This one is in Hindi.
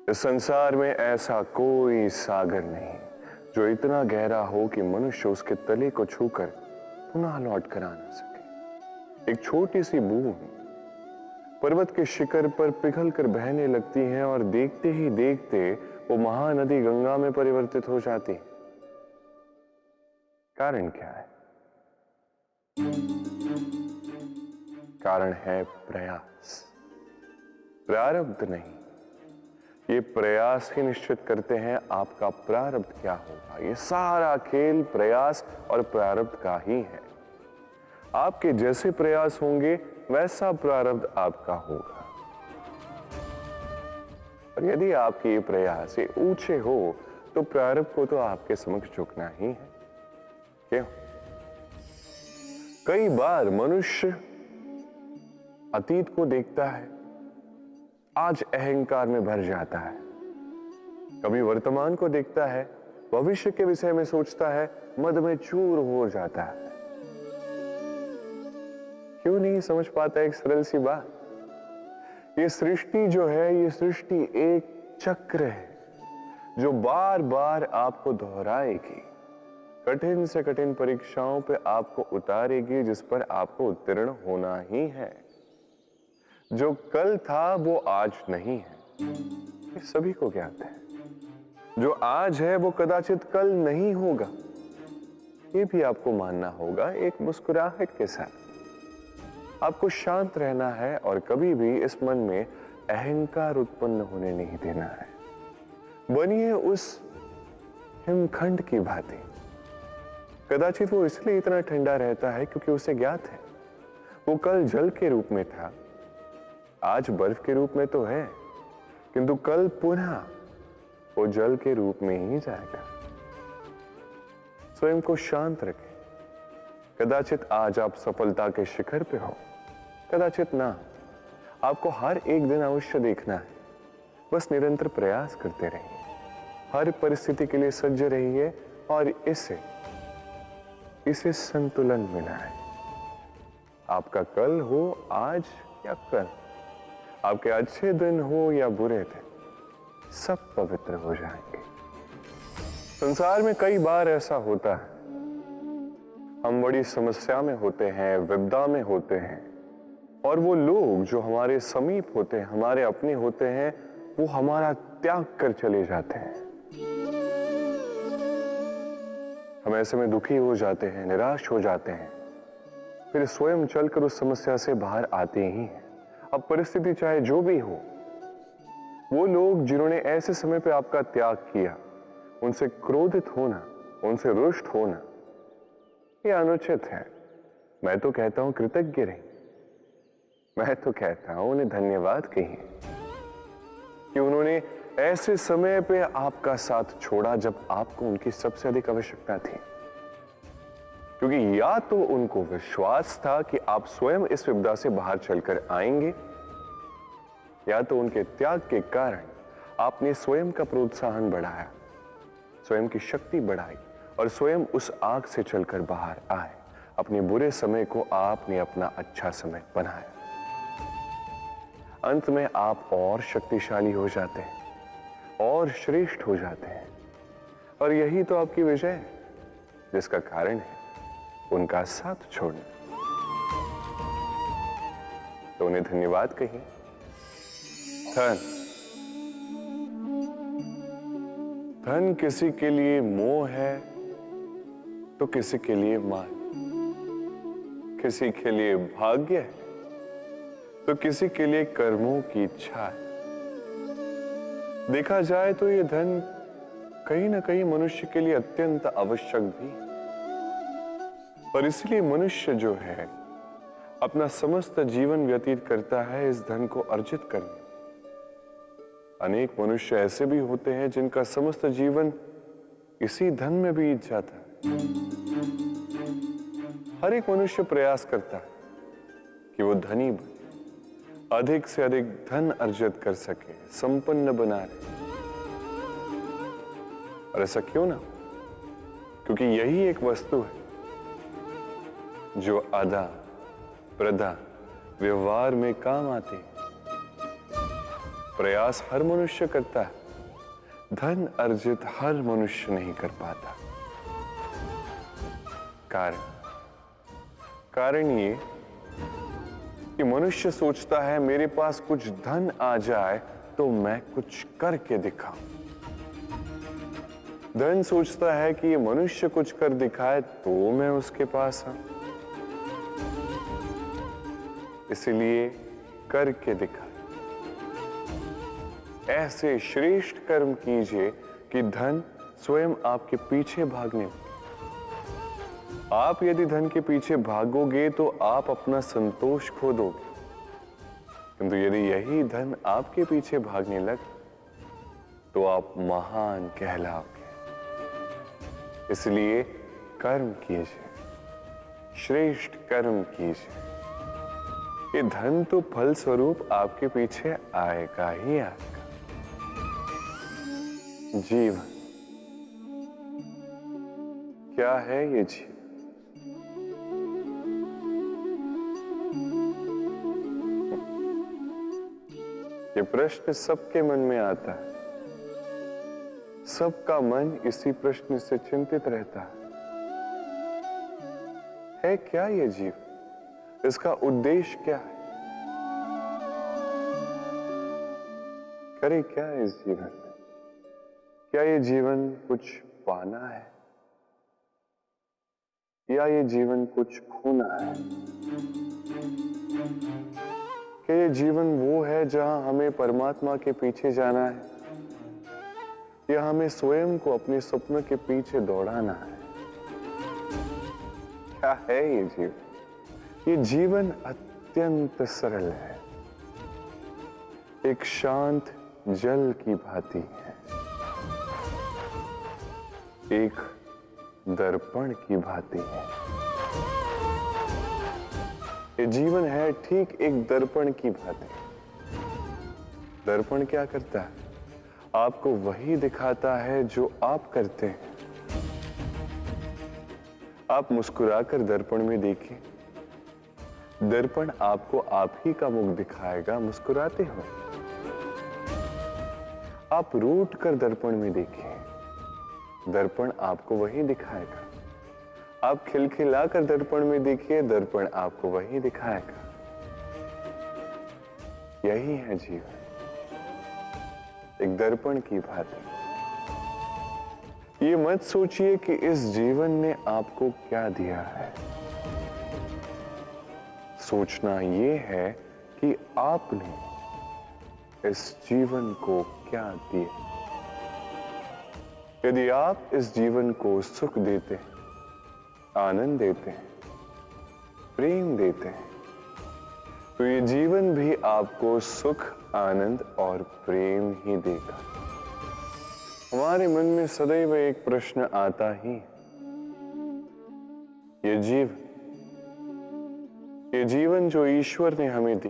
इस संसार में ऐसा कोई सागर नहीं जो इतना गहरा हो कि मनुष्य उसके तले को छूकर पुनः लौट कर आ ना सके। एक छोटी सी बूंद पर्वत के शिखर पर पिघल कर बहने लगती है और देखते ही देखते वो महानदी गंगा में परिवर्तित हो जाती। कारण क्या है? कारण है प्रयास, प्रारब्ध नहीं। ये प्रयास ही निश्चित करते हैं आपका प्रारब्ध क्या होगा। ये सारा खेल प्रयास और प्रारब्ध का ही है। आपके जैसे प्रयास होंगे वैसा प्रारब्ध आपका होगा। और यदि आपके ये प्रयास ये ऊंचे हो तो प्रारब्ध को तो आपके समक्ष झुकना ही है। क्यों? कई बार मनुष्य अतीत को देखता है, आज अहंकार में भर जाता है। कभी वर्तमान को देखता है, भविष्य के विषय में सोचता है, मद में चूर हो जाता है। क्यों नहीं समझ पाता एक सरल सी बात? ये सृष्टि जो है, ये सृष्टि एक चक्र है जो बार बार आपको दोहराएगी, कठिन से कठिन परीक्षाओं पे आपको उतारेगी, जिस पर आपको उत्तीर्ण होना ही है। जो कल था वो आज नहीं है, ये सभी को ज्ञात है। जो आज है वो कदाचित कल नहीं होगा, ये भी आपको मानना होगा। एक मुस्कुराहट के साथ आपको शांत रहना है और कभी भी इस मन में अहंकार उत्पन्न होने नहीं देना है। बनिए उस हिमखंड की भांति। कदाचित वो इसलिए इतना ठंडा रहता है क्योंकि उसे ज्ञात है वो कल जल के रूप में था, आज बर्फ के रूप में तो है, किंतु कल पुनः वो जल के रूप में ही जाएगा। स्वयं को शांत रखें। कदाचित आज आप सफलता के शिखर पे हो, कदाचित ना। आपको हर एक दिन अवश्य देखना है। बस निरंतर प्रयास करते रहिए, हर परिस्थिति के लिए सज्ज रहिए और इसे संतुलन मिला है। आपका कल हो आज या कल, आपके अच्छे दिन हो या बुरे दिन, सब पवित्र हो जाएंगे। संसार में कई बार ऐसा होता है, हम बड़ी समस्या में होते हैं, विपदा में होते हैं, और वो लोग जो हमारे समीप होते हैं, हमारे अपने होते हैं, वो हमारा त्याग कर चले जाते हैं। हम ऐसे में दुखी हो जाते हैं, निराश हो जाते हैं, फिर स्वयं चलकर उस समस्या से बाहर आते ही हैं। अब परिस्थिति चाहे जो भी हो, वो लोग जिन्होंने ऐसे समय पे आपका त्याग किया, उनसे क्रोधित होना, उनसे रुष्ट होना, ये अनुचित है। मैं तो कहता हूं कृतज्ञ रहिए। मैं तो कहता हूं उन्हें धन्यवाद कहिए कि उन्होंने ऐसे समय पे आपका साथ छोड़ा जब आपको उनकी सबसे अधिक आवश्यकता थी। क्योंकि या तो उनको विश्वास था कि आप स्वयं इस विपदा से बाहर चलकर आएंगे, या तो उनके त्याग के कारण आपने स्वयं का प्रोत्साहन बढ़ाया, स्वयं की शक्ति बढ़ाई और स्वयं उस आग से चलकर बाहर आए। अपने बुरे समय को आपने अपना अच्छा समय बनाया। अंत में आप और शक्तिशाली हो जाते हैं और श्रेष्ठ हो जाते हैं। और यही तो आपकी विजय है, जिसका कारण है उनका साथ छोड़ना। तो उन्हें धन्यवाद कहिए। धन किसी के लिए मोह है तो किसी के लिए मान, किसी के लिए भाग्य है तो किसी के लिए कर्मों की इच्छा है। देखा जाए तो ये धन कहीं ना कहीं मनुष्य के लिए अत्यंत आवश्यक भी है, और इसलिए मनुष्य जो है अपना समस्त जीवन व्यतीत करता है इस धन को अर्जित करने। अनेक मनुष्य ऐसे भी होते हैं जिनका समस्त जीवन इसी धन में बीत जाता है। हर एक मनुष्य प्रयास करता है कि वो धनी बने, अधिक से अधिक धन अर्जित कर सके, संपन्न बना रहे। और ऐसा क्यों ना? क्योंकि यही एक वस्तु है जो आदान प्रदान व्यवहार में काम आती है। प्रयास हर मनुष्य करता है, धन अर्जित हर मनुष्य नहीं कर पाता। कारण ये कि मनुष्य सोचता है मेरे पास कुछ धन आ जाए तो मैं कुछ करके दिखाऊं। धन सोचता है कि ये मनुष्य कुछ कर दिखाए तो मैं उसके पास आऊं। इसलिए करके दिखाए। ऐसे श्रेष्ठ कर्म कीजिए कि धन स्वयं आपके पीछे भागने लगे। आप यदि धन के पीछे भागोगे तो आप अपना संतोष खो दोगे, किंतु यदि यही धन आपके पीछे भागने लगे तो आप महान कहलाओगे। इसलिए कर्म कीजिए, श्रेष्ठ कर्म कीजिए। ये धन तो फल स्वरूप आपके पीछे आएगा ही आएगा। जीवन क्या है? ये जीवन ये प्रश्न सबके मन में आता है। सबका मन इसी प्रश्न से चिंतित रहता है क्या ये जीवन? इसका उद्देश्य क्या है? करे क्या इस जीवन में? क्या ये जीवन कुछ पाना है या ये जीवन कुछ खोना है? क्या ये जीवन वो है जहां हमें परमात्मा के पीछे जाना है या हमें स्वयं को अपने स्वप्न के पीछे दौड़ाना है? क्या है ये जीवन? ये जीवन अत्यंत सरल है, एक शांत जल की भांति है, एक दर्पण की भांति है। ये जीवन है ठीक एक दर्पण की भांति। दर्पण क्या करता है? आपको वही दिखाता है जो आप करते हैं। आप मुस्कुराकर दर्पण में देखिए, दर्पण आपको आप ही का मुख दिखाएगा मुस्कुराते हुए। आप रूठ कर दर्पण में देखिए, दर्पण आपको वही दिखाएगा। आप खिलखिलाकर दर्पण में देखिए, दर्पण आपको वही दिखाएगा। यही है जीवन, एक दर्पण की भांति। ये मत सोचिए कि इस जीवन ने आपको क्या दिया है। सोचना ये है कि आपने इस जीवन को क्या दिया। यदि आप इस जीवन को सुख देते हैं, आनंद देते हैं, प्रेम देते हैं, तो ये जीवन भी आपको सुख, आनंद और प्रेम ही देगा। हमारे मन में सदैव एक प्रश्न आता ही, ये जीवन जो ईश्वर ने हमें दी,